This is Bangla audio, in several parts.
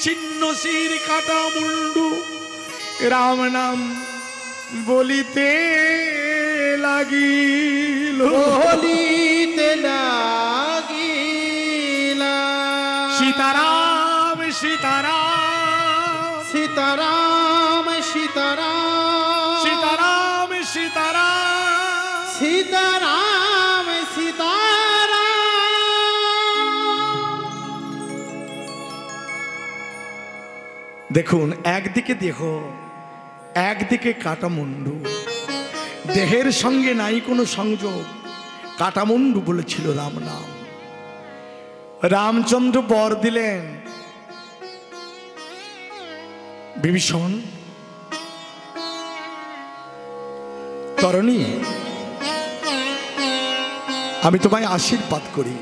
ছিন্ন শির কাটা মুন্ডু রাম নাম বলিতে লাগিল সীতারাম সীতারাম সীতারাম সীতারাম সীতারাম সীতারাম সীতারাম সীতারাম। দেখুন একদিকে দেহ, একদিকে কাটামুন্ডু, দেহের সঙ্গে নাই কোনো সংযোগ। কাটামুন্ডু বলেছিল রাম নাম। রামচন্দ্র বর দিলেন, বিভীষণ তরণী, আমি তোমায় আশীর্বাদ করি,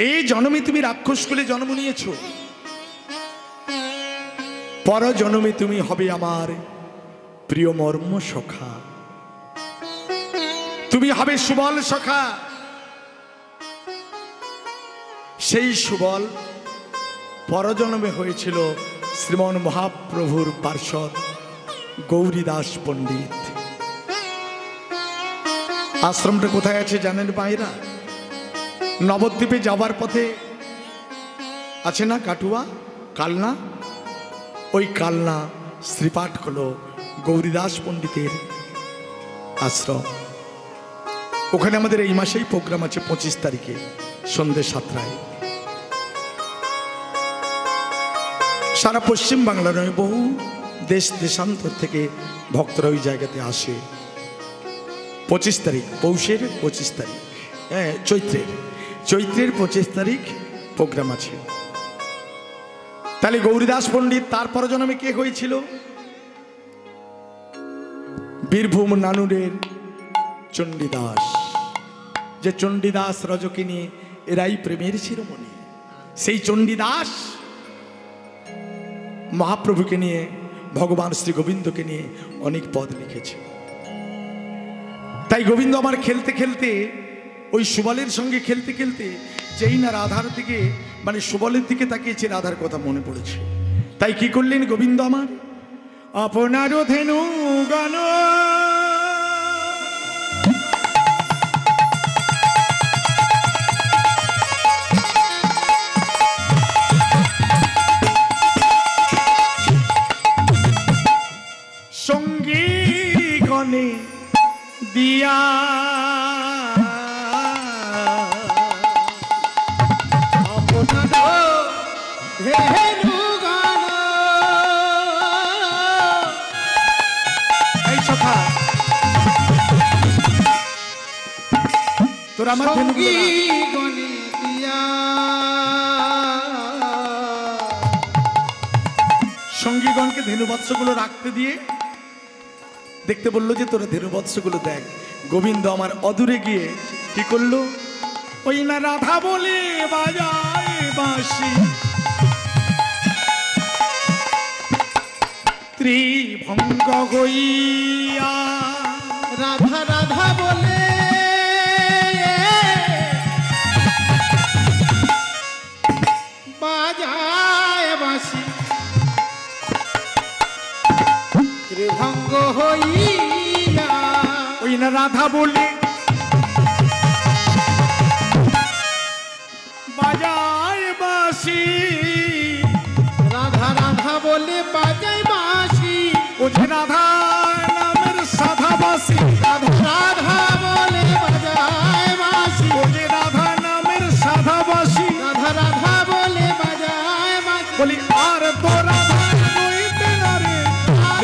এই জন্মে তুমি রাক্ষস কুলে জন্ম নিয়েছ, পর জন্মে তুমি হবে আমার প্রিয় মর্ম সখা, তুমি হবে সুবল সখা। সেই সুবল পরজন্মে হয়েছিল শ্রীমন মহাপ্রভুর পার্ষদ গৌরীদাস পণ্ডিত। আশ্রমটা কোথায় আছে জানেন মায়েরা? নবদ্বীপে যাবার পথে আছে না কাটুয়া, কালনা, ওই কালনা শ্রীপাঠ হলো গৌরীদাস পণ্ডিতের আশ্রম। ওখানে আমাদের এই মাসেই প্রোগ্রাম আছে 25 তারিখে সন্ধ্যে 7টায়। সারা পশ্চিম বাংলা নয়, বহু দেশ দেশান্তর থেকে ভক্তরা ওই জায়গাতে আসে। 25 তারিখ, পৌষের 25 তারিখ, হ্যাঁ চৈত্রের 25 তারিখ প্রোগ্রাম আছে। তাহলে গৌরীদাস পণ্ডিত তার পরজন্মে কে হয়েছিল? বীরভূম নানুরের চণ্ডীদাস, যে চণ্ডীদাস রজকিনী এরাই প্রেমের শিরোমণি। সেই চণ্ডীদাস মহাপ্রভুকে নিয়ে, ভগবান শ্রী গোবিন্দকে নিয়ে অনেক পদ লিখেছে। তাই গোবিন্দ আমার খেলতে খেলতে, ওই সুবলের সঙ্গে খেলতে খেলতে, যেই না রাধার দিকে মানে সুবলের দিকে তাকিয়েছে, রাধার কথা মনে পড়েছে। তাই কি করলেন গোবিন্দ আমার? আপনার ধেনু গান সঙ্গী গণে দিয়া তোরা আমার সঙ্গীগণকে ধেনুবৎসগুলো রাখতে দিয়ে দেখতে বললো যে তোরা ধেনুবৎসগুলো দেখ। গোবিন্দ আমার অদূরে গিয়ে কি করলো? ওই না রাধা বলে বাজায় বাঁশি, ত্রিভঙ্গ হইয়া রাধা রাধা বলে বাজায় বাঁশি, ত্রিভঙ্গ হইয়া। ওই না রাধা বলে বাজায় বাঁশি, রাধা রাধা বলে বাজায় বাঁশি। ও যে রাধা নামের সাধা বাঁশি, রাধা রাধা বলে বাজায় বাঁশি। ও যে রাধা নামের সাধা বাঁশি, রাধা রাধা বলে বাজায় বাঁশি। বলি আর তো রাধা নইতে না রে,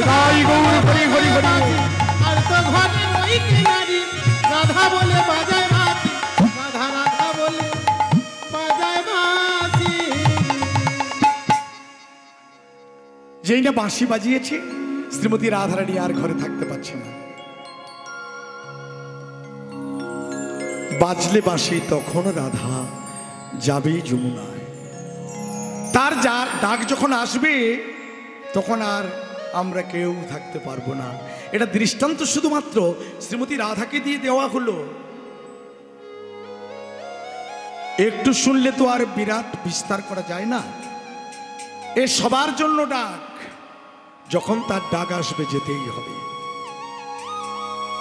হরি গৌর হরি হরি হরি। আর তো ঘরে রইতে নারী, রাধা বলে বাজায় বাঁশি, রাধা রাধা বলে বাজায় বাঁশি। যেই না বাঁশি বাজিয়েছে, শ্রীমতী রাধারানী আর ঘরে থাকতে পারছে না। বাজলে বাঁশি তখন রাধা যাবে যমুনায়। তার যার ডাক যখন আসবে তখন আর আমরা কেউ থাকতে পারবো না। এটা দৃষ্টান্ত শুধুমাত্র শ্রীমতী রাধাকে দিয়ে দেওয়া হলো। একটু শুনলে তো আর বিরাট বিস্তার করা যায় না। এ সবার জন্য ডাক। যখন তার ডাক আসবে যেতেই হবে,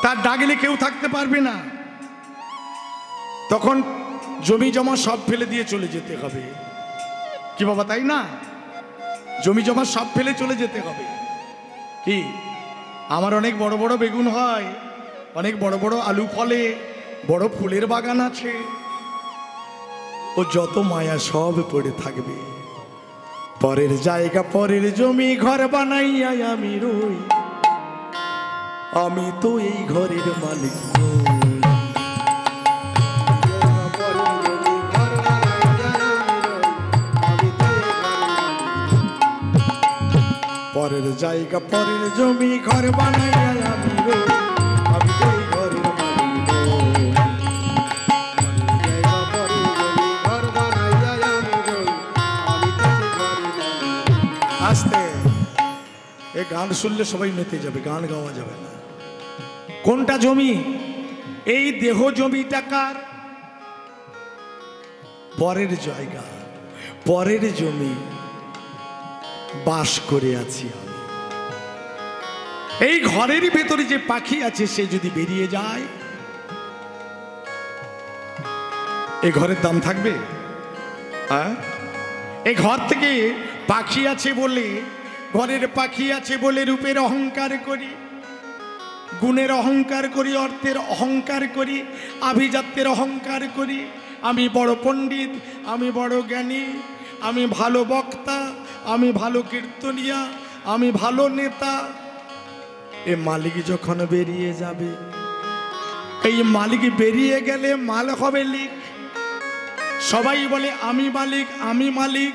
তার ডাক এলে কেউ থাকতে পারবে না। তখন জমি জমা সব ফেলে দিয়ে চলে যেতে হবে। কি বাবা, তাই না? জমি জমা সব ফেলে চলে যেতে হবে। কি, আমার অনেক বড় বড় বেগুন হয়, অনেক বড় বড় আলু ফলে, বড় ফুলের বাগান আছে, ও যত মায়া সব পড়ে থাকবে। পরের জায়গা পরের জমি ঘর বানাইয়া আমি রই, আমি তো এই ঘরের মালিক নই। পরের জায়গা পরের জমি ঘর বানাইয়া আমি রই, আমি তো এই ঘরের মালিক নই। আস্তে, এ গান শুনলে সবাই মেতে যাবে, গান গাওয়া যাবে না। কোনটা জমি? এই দেহ জমিটা কার? পরের জায়গা, পরের জমি বাস করে আছি আমি। এই ঘরের ভেতরে যে পাখি আছে সে যদি বেরিয়ে যায়, এই ঘরের দাম থাকবে? হ্যাঁ, এই ঘর থেকে পাখি আছে বলে, ঘরের পাখি আছে বলে রূপের অহংকার করি, গুণের অহংকার করি, অর্থের অহংকার করি, আভিজাত্যের অহংকার করি। আমি বড় পণ্ডিত, আমি বড় জ্ঞানী, আমি ভালো বক্তা, আমি ভালো কীর্তনিয়া, আমি ভালো নেতা। এ মালিক যখন বেরিয়ে যাবে, এই মালিক বেরিয়ে গেলে মাল হবে লিক। সবাই বলে আমি মালিক, আমি মালিক।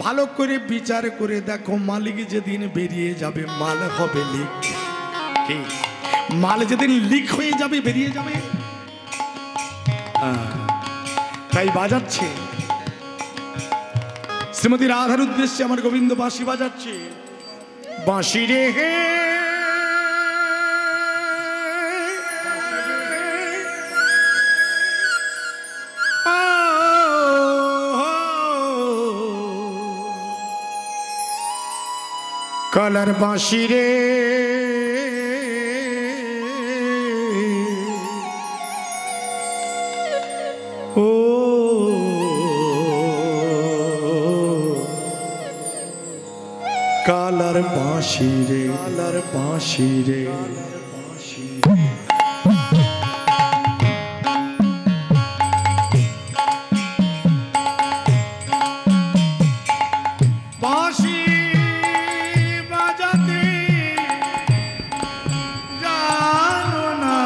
ভালো করে বিচার করে দেখো, মালিক যেদিন বেরিয়ে যাবে মাল হবে লিক। কি, মাল যেদিন লিক হয়ে যাবে, বেরিয়ে যাবে। তাই বাজাচ্ছে শ্রীমতী রাধার উদ্দেশ্যে আমার গোবিন্দ বাঁশি বাজাচ্ছে। বাঁশি রে হে কালার বাঁশি রে, ও কালার বাঁশি রে, কালার বাঁশি রে, বাঁশি বাজাতে জানো না,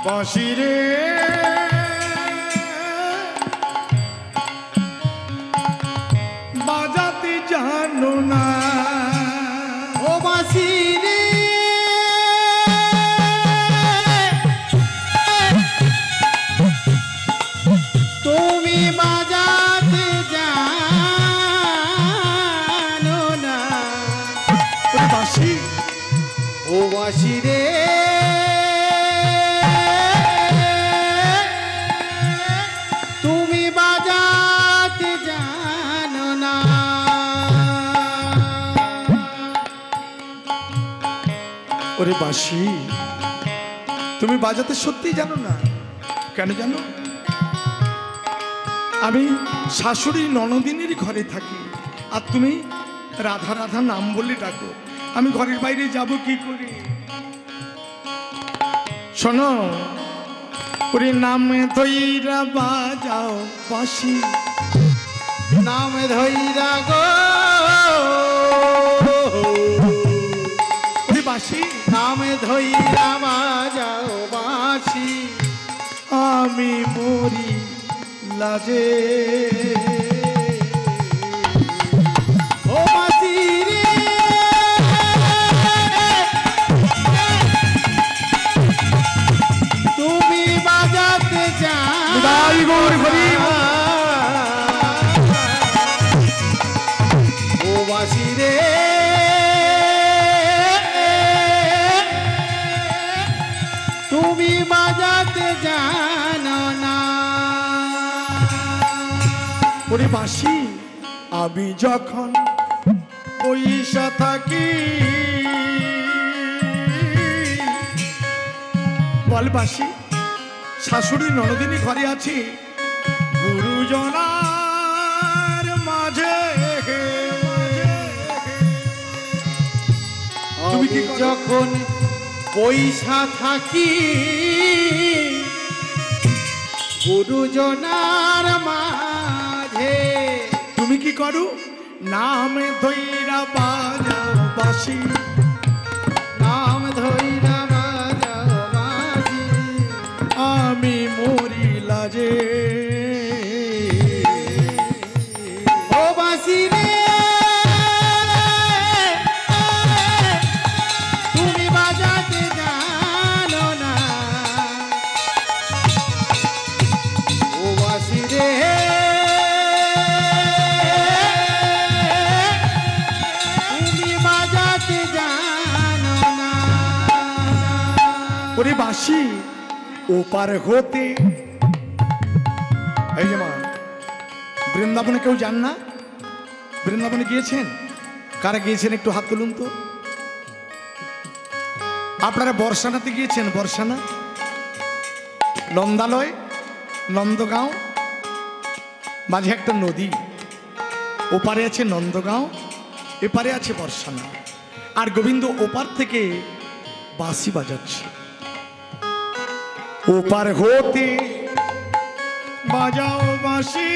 বাঁশি রে বাজাতে জানো না। ও বাঁশি রে, তুমি বাজাতে জানো না। বাঁশি, ও বাঁশি রে, তুমি বাজাতে জানো না। ওরে বাঁশি, তুমি বাজাতে সত্যি জানো না? কেন জানো? আমি শাশুড়ি ননদিনীর ঘরে থাকি, আর তুমি রাধা রাধা নাম বলে ডাকো। আমি ঘরের বাইরে যাব কি করে? শোনো, ওরে নামে ধইরা বাজাও বাঁশি, নাম ধইরা গো, ওরে বাঁশি, নাম ধইরা বাজাও বাঁশি। আমি মরি লাজে। ও বাঁশি রে, তুমি বাজাতে জানো না। ও বাঁশি রে, তুমি বাজাতে জানো না। ওরে বাসি আমি যখন পয়সা থাকি, বল বাসি শাশুড়ি ননদিনী ঘরে আছে, গুরুজনার মাঝে তুমি কি যখন পয়সা থাকি গুরুজনার মাঝে, তুমি কি করো নাম ধৈরা বাজাও বাসি, নাম ধইরা বাজাও বাজি, আমি মরি লাজে। ও বাসি রে তুমি বাজাতে জানো না, ও বাসি রে তুমি বাজাতে জানো না। ওরে বাসি ওপার হতে, এই যে মা বৃন্দাবনে কেউ যান না? বৃন্দাবনে গিয়েছেন? কারা গিয়েছেন একটু হাত তুলুন তো। আপনারা বর্ষানাতে গিয়েছেন? বর্ষানা, নন্দালয়, নন্দগাঁও, মাঝে একটা নদী, ওপারে আছে নন্দগাঁও, এপারে আছে বর্ষানা। আর গোবিন্দ ওপার থেকে বাঁশি বাজাচ্ছে, ওপার হতে বাজাও বাঁশি,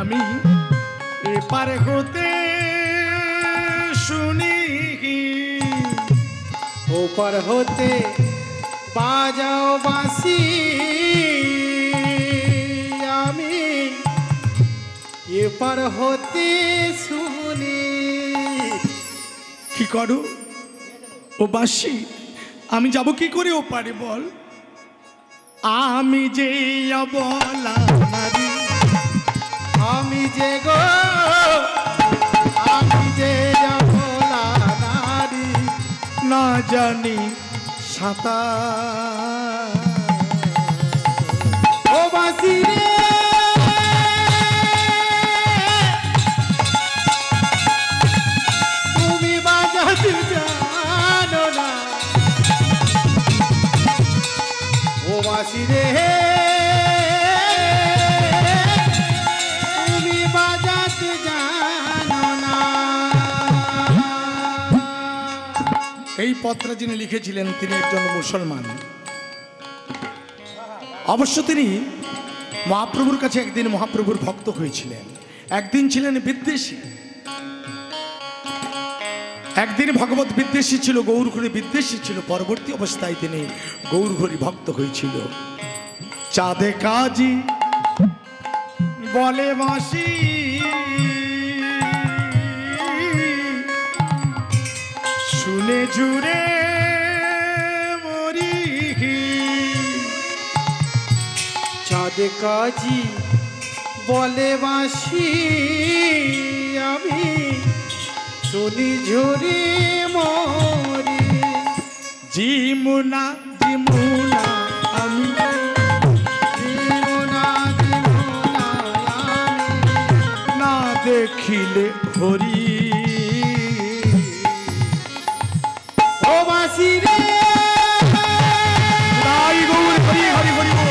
আমি এপার হতে শুনি। ওপার হতে বাজাও বাঁশি, আমি এপার হতে শুনি। কি করো ও বাঁশি, আমি যাব কি করে ও পারে বল? আমি যে অবলা নারী, আমি যে গো আমি যে অবলা নারী, না জানি সাঁতার। ও বাঁশি রে তুমি বাজাতে জানো না, ও বাঁশি রে তুমি বাজাতে জানো না। এই পত্র যিনি লিখেছিলেন তিনি একজন মুসলমান। অবশ্য তিনি মহাপ্রভুর কাছে একদিন মহাপ্রভুর ভক্ত হয়েছিলেন, একদিন ছিলেন বিদ্বেষী, একদিন ভগবত বিদ্বেষী ছিল, গৌরঘরী বিদ্বেষী ছিল, পরবর্তী অবস্থায় তিনি গৌরঘরী ভক্ত হয়েছিল। চাঁদে কাজী বলে বাঁশি, শুনে জুড়ে মরি। চাঁদ কাজী বলে বাঁশি, আমি শুনি ঝুরি মরি। জিমুনা জিমুনা আমি, জীবনা জীবনা আমি, না দেখিলে হরি। ও বাঁশি রে তাই গৌর হরি হরি হরি বল।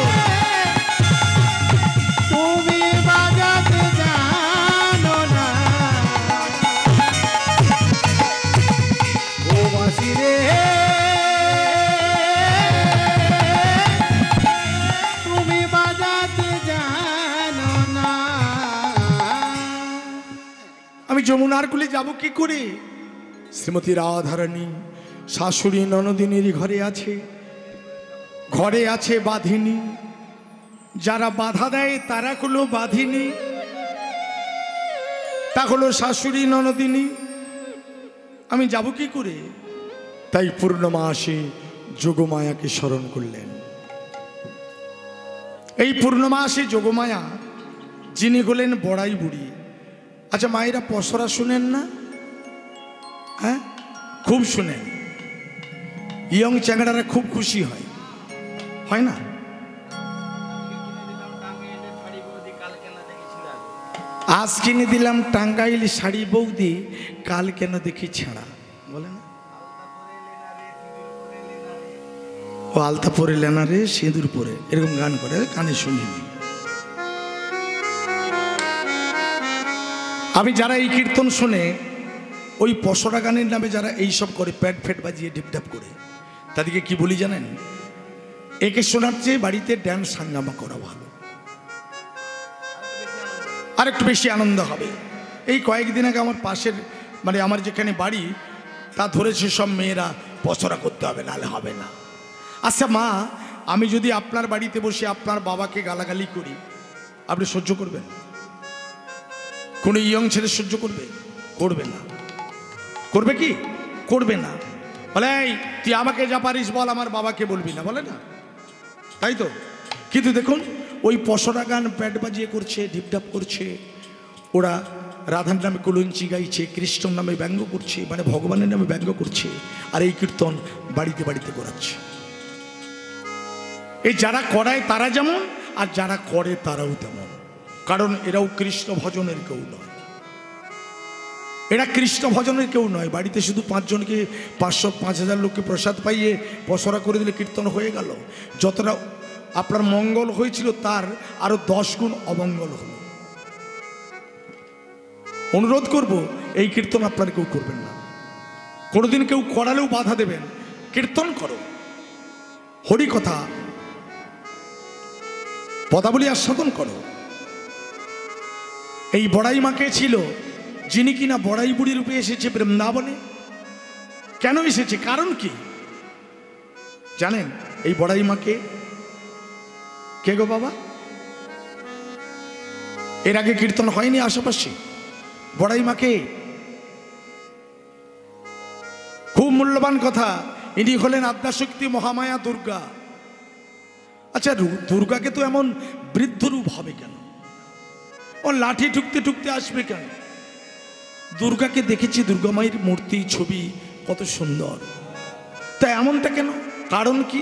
তুমি বাজাতে জানো না, ও বাঁশি রে তুমি বাজাতে জানো না। আমি যমুনার কুলে যাব কি করে? শ্রীমতী রাধারানী শাশুড়ি ননদিনীর ঘরে আছে, ঘরে আছে বাঁধিনী, যারা বাধা দেয় তারা হলো বাঁধিনী, তা হলো শাশুড়ি ননদিনী। আমি যাব কি করে? তাই পূর্ণমাসে যোগমায়াকে স্মরণ করলেন। এই পূর্ণমাসে যোগমায়া যিনি হলেন বড়াই বুড়ি। আচ্ছা মায়েরা পসরা শুনেন না? হ্যাঁ, খুব শুনেন। ইয়ং চ্যাংড়ারা খুব খুশি হয়, হয় না? আজ কিনে দিলাম টাঙ্গাইল শাড়ি বৌদি, কাল কেন দেখি ছেঁড়া, বলে না? ও আলতা পরে লেনা রে সিঁদুর পরে, এরকম গান করে, কানে শুনিনি আমি। যারা এই কীর্তন শুনে ওই পশরা গানের নামে যারা এইসব করে, প্যাট ফ্যাট বাজিয়ে ঢিপঢাপ করে, তাদেরকে কি বলি জানেন? একে শোনার চেয়ে বাড়িতে ড্যান্স হাঙ্গামা করা ভালো, আর একটু বেশি আনন্দ হবে। এই কয়েকদিন আগে আমার পাশের, মানে আমার যেখানে বাড়ি, তা ধরেছে সব মেয়েরা পছরা করতে হবে, নাহলে হবে না। আচ্ছা মা, আমি যদি আপনার বাড়িতে বসে আপনার বাবাকে গালাগালি করি, আপনি সহ্য করবেন? কোনো ইয়ং ছেলে সহ্য করবে? করবে না। করবে কি? করবে না। বলে এই তুই আমাকে যা পারিস বল, আমার বাবাকে বলবি না, বলে না? তাই তো। কিন্তু দেখুন ওই পশরা গান প্যাট বাজিয়ে করছে, ঢিপঢাপ করছে, ওরা রাধার নামে কুলঞ্চি গাইছে, কৃষ্ণর নামে ব্যঙ্গ করছে, মানে ভগবানের নামে ব্যঙ্গ করছে, আর এই কীর্তন বাড়িতে বাড়িতে করাচ্ছে। এই যারা করায় তারা যেমন, আর যারা করে তারাও তেমন, কারণ এরাও কৃষ্ণ ভজনের কেউ নয়। এরা কৃষ্ণ ভজনের কেউ নয়। বাড়িতে শুধু 5 জনকে 500-5000 লোককে প্রসাদ পাইয়ে পসরা করে দিলে কীর্তন হয়ে গেল। যতটা আপনার মঙ্গল হয়েছিল তার আরো 10 গুণ অমঙ্গল হলো। অনুরোধ করব, এই কীর্তন আপনারা কেউ করবেন না। কোনোদিন কেউ করালেও বাধা দেবেন। কীর্তন করো, হরি কথা পদাবলী আস্বাদন করো। এই বড়াই মাকে ছিল, যিনি কিনা বড়াই বুড়ি রূপে এসেছে বৃন্দাবনে। কেন এসেছে? কারণ কি জানেন? এই বড়াই মাকে কে গো বাবা? এর আগে কীর্তন হয়নি আশেপাশে? বড়াই মাকে খুব মূল্যবান কথা। ইনি হলেন আদ্যাশক্তি মহামায়া দুর্গা। আচ্ছা, দুর্গাকে তো এমন বৃদ্ধ রূপ হবে কেন? ও লাঠি ঠুকতে ঠুকতে আসবে কেন? দুর্গাকে দেখেছি, দুর্গা মায়ের মূর্তি ছবি কত সুন্দর, তা এমনটা কেন? কারণ কি?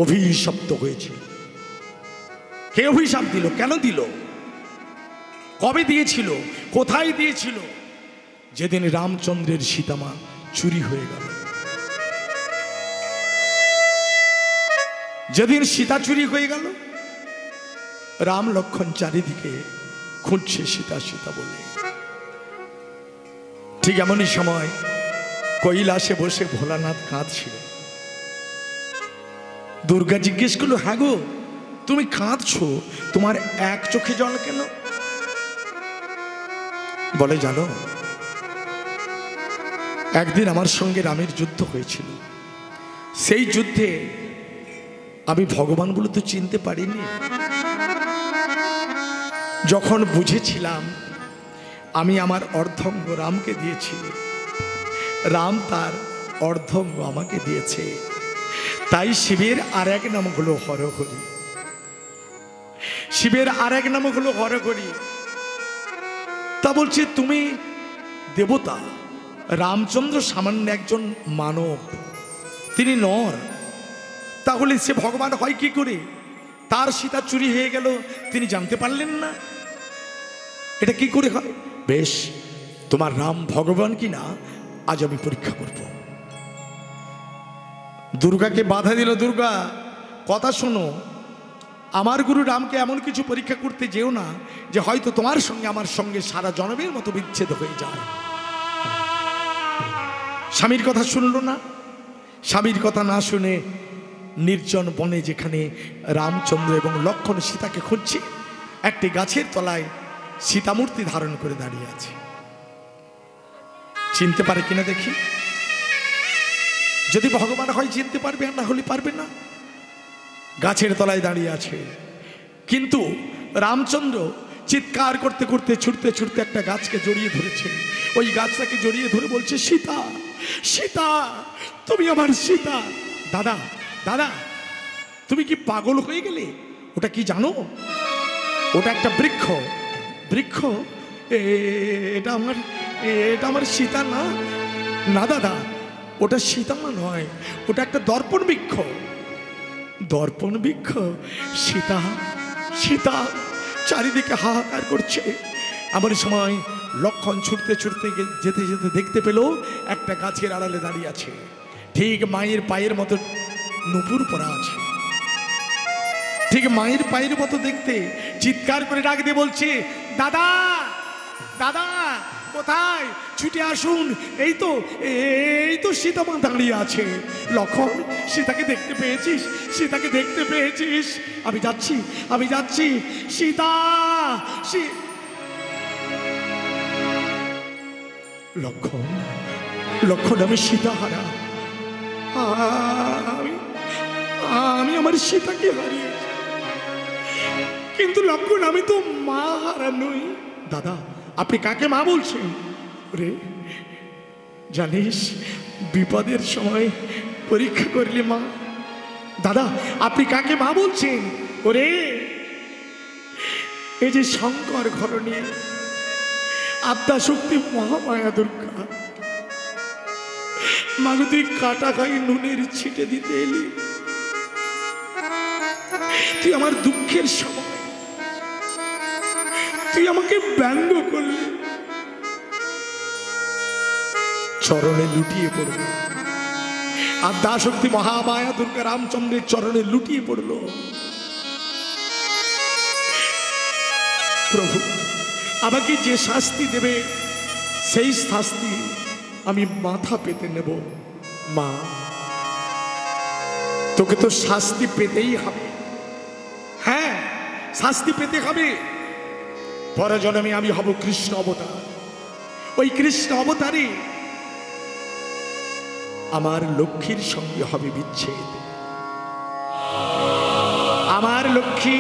অভিশপ্ত হয়েছে। কে অভিশাপ দিল? কেন দিল? কবে দিয়েছিল? কোথায় দিয়েছিল? যেদিন রামচন্দ্রের সীতামা চুরি হয়ে গেল। যেদিন সীতা চুরি হয়ে গেল, রাম লক্ষ্মণ চারিদিকে খুঁজছে সীতা সীতা বলে। ঠিক এমনই সময় কৈলাসে বসে ভোলানাথ কাঁদছিল। দুর্গা জিজ্ঞেস করলো, হ্যাঁ গো তুমি কাঁদছো, তোমার এক চোখে জল কেন? বলে, জানো একদিন আমার সঙ্গে রামের যুদ্ধ হয়েছিল। সেই যুদ্ধে আমি ভগবান বলে তো চিনতে পারিনি। যখন বুঝেছিলাম আমি আমার অর্ধঙ্গ রামকে দিয়েছি, রাম তার অর্ধঙ্গ আমাকে দিয়েছে, তাই শিবের আর এক নাম হলো হরহরি। শিবের আর এক নাম হলো হরহরি। তা বলছে তুমি দেবতা, রামচন্দ্র সামান্য একজন মানব, তিনি নর, তাহলে সে ভগবান হয় কি করে? তার সীতা চুরি হয়ে গেল, তিনি জানতে পারলেন না? এটা কি করে হয়? বেশ, তোমার রাম ভগবান কি না আজ আমি পরীক্ষা করব। দুর্গাকে বাধা দিল, দুর্গা কথা শোনো, আমার গুরু রামকে এমন কিছু পরীক্ষা করতে যেও না যে হয়তো তোমার সঙ্গে আমার সঙ্গে সারা জনমের মতো বিচ্ছেদ হয়ে যায়। স্বামীর কথা শুনলো না। স্বামীর কথা না শুনে নির্জন বনে, যেখানে রামচন্দ্র এবং লক্ষ্মণ সীতাকে খুঁজছে, একটি গাছের তলায় সীতামূর্তি ধারণ করে দাঁড়িয়ে আছে। চিনতে পারে কিনা দেখি? যদি ভগবান হয় চিনতে পারবে, আর না হলে পারবে না। গাছের তলায় দাঁড়িয়ে আছে, কিন্তু রামচন্দ্র চিৎকার করতে করতে ছুটতে ছুটতে একটা গাছকে জড়িয়ে ধরেছে। ওই গাছটাকে জড়িয়ে ধরে বলছে, সীতা সীতা, তুমি আমার সীতা। দাদা দাদা, তুমি কি পাগল হয়ে গেলে? ওটা কি জানো? ওটা একটা বৃক্ষ। বৃক্ষ? এটা আমার সীতা না। না দাদা, ওটা সীতামা নয়, ওটা একটা দর্পণ বৃক্ষ। দর্পণ বৃক্ষ? সীতা সীতা চারিদিকে হাহাকার করছে। এমন সময় লক্ষণ ছুটতে ছুটতে যেতে যেতে দেখতে পেল একটা গাছের আড়ালে দাঁড়িয়ে আছে, ঠিক মায়ের পায়ের মতো নুপুর পরা আছে, ঠিক মায়ের পায়ের মতো দেখতে। চিৎকার করে ডাক দিয়ে বলছে, দাদা দাদা কোথায়, ছুটে আসুন, এই তো সীতা মা দাঁড়িয়ে আছে। লক্ষণ, সীতাকে দেখতে পেয়েছিস? সীতাকে দেখতে পেয়েছিস? আমি যাচ্ছি সীতা। লক্ষণ, আমি সীতাহারা, আমি আমার সীতাকে হারিয়েছি। কিন্তু লক্ষণ, আমি তো মা হারা নই। দাদা, আপনি কাকে মা বলছেন? রে জানিস, বিপদের সময় পরীক্ষা করলে মা। দাদা, আপনি কাকে মা বলছেন? ওরে, এই যে শঙ্কর ঘরণী আদ্যা শক্তি মহামায়া দুর্গা, মাগো তুই কাটা খাই নুনের ছিটে দিতে এলি। তুই আমার দুঃখের সময় তুই আমাকে ব্যঙ্গ করলি, চরণে লুটিয়ে পড়ল। আদ্যা শক্তি মহামায়া দুর্গা রামচন্দ্রের চরণে লুটিয়ে পড়ল। প্রভু, আমাকে যে শাস্তি দেবে সেই শাস্তি আমি মাথা পেতে নেব। মা, তোকে তো শাস্তি পেতেই হবে। হ্যাঁ, শাস্তি পেতে হবে। পরজন্মে আমি হব কৃষ্ণ অবতার। ওই কৃষ্ণ অবতারে আমার লক্ষ্মীর সঙ্গে হবে বিচ্ছেদ। আমার লক্ষ্মী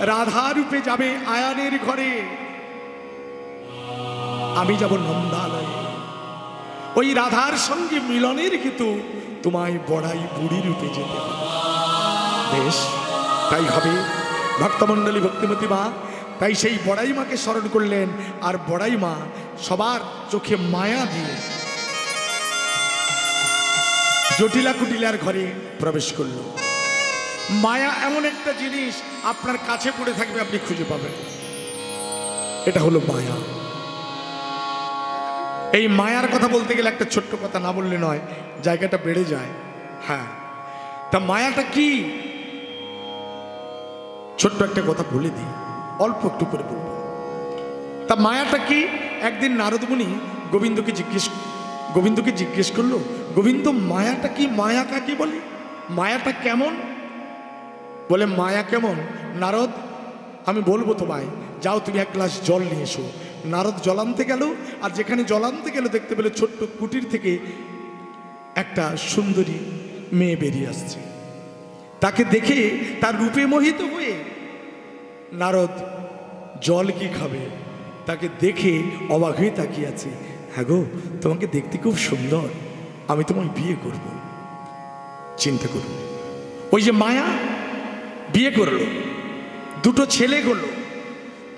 রাধা রূপে যাবে আয়ানের ঘরে, আমি যাব নন্দালয়ে। ওই রাধার সঙ্গে মিলনের কিন্তু তোমায় বড়াই বুড়ি রূপে যেতে হবে। বেশ, তাই হবে। ভক্তমণ্ডলী, ভক্তিমতী মা তাই সেই বড়াই মাকে স্মরণ করলেন। আর বড়াই মা সবার চোখে মায়া দিয়ে জটিলা কুটিলার ঘরে প্রবেশ করল। মায়া এমন একটা জিনিস আপনার কাছে পড়ে থাকবে, আপনি খুঁজে পাবেন। এটা হলো মায়া। এই মায়ার কথা বলতে গেলে একটা ছোট্ট কথা না বললে নয়, জায়গাটা বেড়ে যায়। হ্যাঁ, তা মায়াটা কি? ছোট্ট একটা কথা বলে দিই, অল্প একটু করে বলবো। তা মায়াটা কি? একদিন নারদ মুনি গোবিন্দকে জিজ্ঞেস করলো, গোবিন্দ মায়াটা কি? মায়া কাকে বলে? মায়াটা কেমন? বলে, মায়া কেমন নারদ, আমি বলবো তোমায়, যাও তুমি এক গ্লাস জল নিয়ে এসো। নারদ জল আনতে গেল, আর যেখানে জল আনতে গেল দেখতে পেলে ছোট্ট কুটির থেকে একটা সুন্দরী মেয়ে বেরিয়ে আসছে। তাকে দেখে তার রূপে মোহিত হয়ে নারদ জল কি খাবে, তাকে দেখে অবাক হয়ে তাকিয়ে আছে। হ্যাঁ গো, তোমাকে দেখতে খুব সুন্দর, আমি তোমায় বিয়ে করব। চিন্তা করুন, ওই যে মায়া বিয়ে করলো, দুটো ছেলে হলো।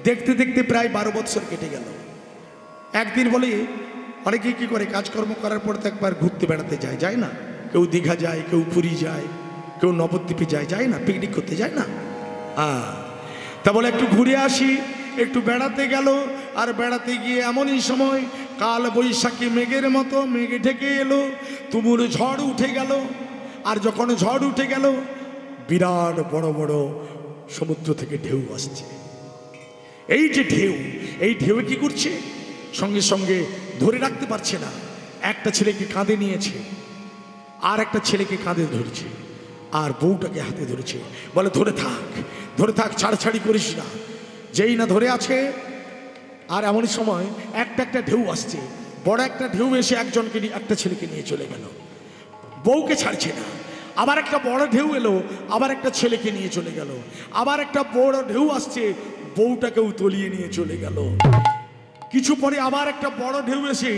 দেখতে দেখতে প্রায় 12 বছর কেটে গেল। একদিন বলে, অনেকে কি করে, কাজকর্ম করার পর তো একবার ঘুরতে বেড়াতে যায় না? কেউ দীঘা যায়, কেউ পুরী যায়, কেউ নবদ্বীপে যায় না? পিকনিক করতে যায় না? তা বলে একটু ঘুরে আসি, একটু বেড়াতে গেল। আর বেড়াতে গিয়ে এমনই সময় কাল বৈশাখী মেঘের মতো মেঘ ঢেকে এলো, তুমুল ঝড় উঠে গেল। আর যখন ঝড় উঠে গেল, বিরাট বড় বড় সমুদ্র থেকে ঢেউ আসছে। এই যে ঢেউ, এই ঢেউ কি করছে, সঙ্গে সঙ্গে ধরে রাখতে পারছে না। একটা ছেলেকে কাঁধে নিয়েছে, আর একটা ছেলেকে কাঁধে ধরেছে, আর বউটাকে হাতে ধরেছে। বলে, ধরে থাক, ছাড়াছাড়ি করিস না। যেই না ধরে আছে, আর এমনই সময় একটা ঢেউ আসছে। বড় একটা ঢেউ এসে একজনকে নিয়ে, একটা ছেলেকে নিয়ে চলে গেল। বউকে ছাড়ছে না। আবার একটা বড় ঢেউ এলো, আবার একটা ছেলেকে নিয়ে চলে গেল। আবার একটা বড় ঢেউ আসছে, বউটাকেও তলিয়ে নিয়ে চলে গেল। কিছু পরে আবার একটা বড় ঢেউ এসে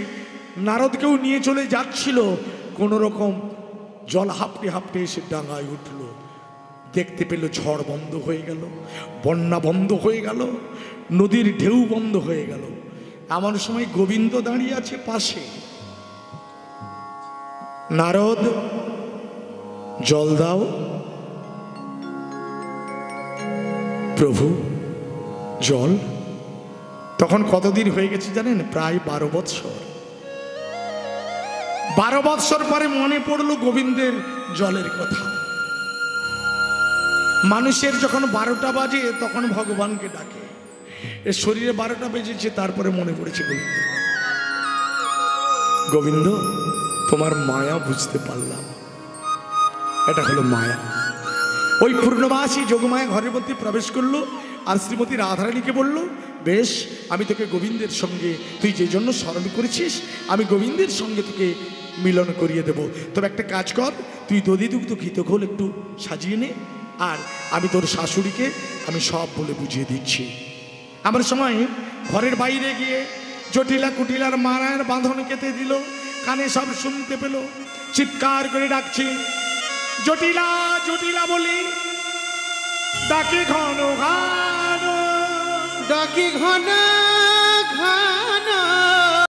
নারদকেও নিয়ে চলে যাচ্ছিল। কোন রকম জল হাঁপটে এসে ডাঙায় উঠল। দেখতে পেল ঝড় বন্ধ হয়ে গেল, বন্যা বন্ধ হয়ে গেল, নদীর ঢেউ বন্ধ হয়ে গেল। এমন সময় গোবিন্দ দাঁড়িয়ে আছে পাশে। নারদ, জল দাও। প্রভু, জল। তখন কতদিন হয়ে গেছে জানেন? প্রায় 12 বৎসর। 12 বৎসর পরে মনে পড়লো গোবিন্দের জলের কথা। মানুষের যখন 12টা বাজে তখন ভগবানকে ডাকে, এর শরীরে 12টা বেজেছে, তারপরে মনে পড়েছে গোবিন্দ। গোবিন্দ, তোমার মায়া বুঝতে পারলাম। এটা হলো মায়া। ওই পূর্ণবাসী যোগমায়া ঘরের মধ্যে প্রবেশ করলো, আর শ্রীমতী রাধারানীকে বলল, বেশ, আমি তোকে গোবিন্দের সঙ্গে, তুই যে জন্য স্মরণ করেছিস, আমি গোবিন্দের সঙ্গে তোকে মিলন করিয়ে দেব। তবে একটা কাজ কর, তুই দধি দুগ্ধ ঘিতঘোল একটু সাজিয়ে নে, আর আমি তোর শাশুড়িকে আমি সব বলে বুঝিয়ে দিচ্ছি। আমার সময় ঘরের বাইরে গিয়ে জটিলা কুটিলার মারার বাঁধন কেটে দিল, কানে সব শুনতে পেল, চিৎকার করে ডাকছি, জটিলা জটিলা বলি, ডাকি ঘন ঘন, ডাকি ঘন